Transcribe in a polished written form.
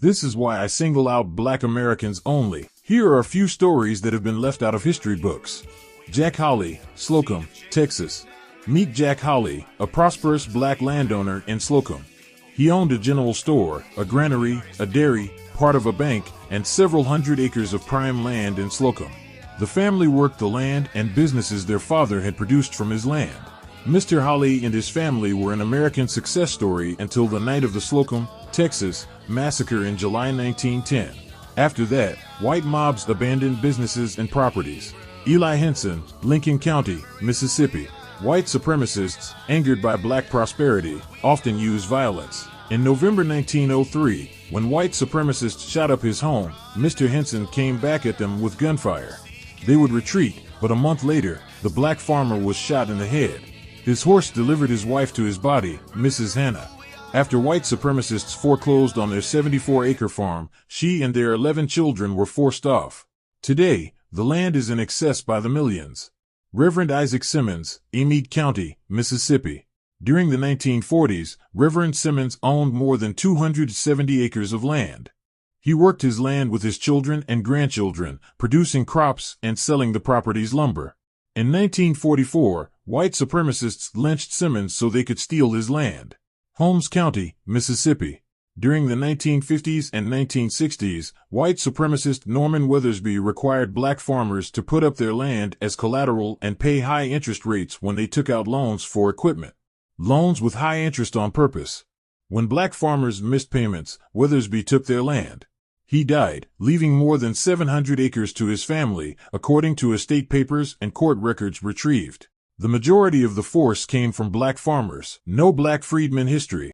This is why I single out Black Americans only. Here are a few stories that have been left out of history books. Jack Holly, Slocum, Texas. Meet Jack Holly, a prosperous black landowner in Slocum. He owned a general store, a granary, a dairy, part of a bank, and several hundred acres of prime land in Slocum. The family worked the land and businesses their father had produced from his land. Mr. Holly and his family were an American success story until the night of the Slocum, Texas, massacre in July 1910. After that, white mobs abandoned businesses and properties. Eli Henson, Lincoln County, Mississippi. White supremacists, angered by black prosperity, often use violence. In November 1903, when white supremacists shot up his home, Mr. Henson came back at them with gunfire. They would retreat, but a month later, the black farmer was shot in the head. His horse delivered his wife to his body, Mrs. Hannah. After white supremacists foreclosed on their 74-acre farm, she and their 11 children were forced off. Today, the land is in excess by the millions. Reverend Isaac Simmons, Amite County, Mississippi. During the 1940s, Reverend Simmons owned more than 270 acres of land. He worked his land with his children and grandchildren, producing crops and selling the property's lumber. In 1944, white supremacists lynched Simmons so they could steal his land. Holmes County, Mississippi. During the 1950s and 1960s, white supremacist Norman Weathersby required black farmers to put up their land as collateral and pay high interest rates when they took out loans for equipment. Loans with high interest on purpose. When black farmers missed payments, Weathersby took their land. He died, leaving more than 700 acres to his family, according to estate papers and court records retrieved. The majority of the force came from black farmers. No black freedmen history.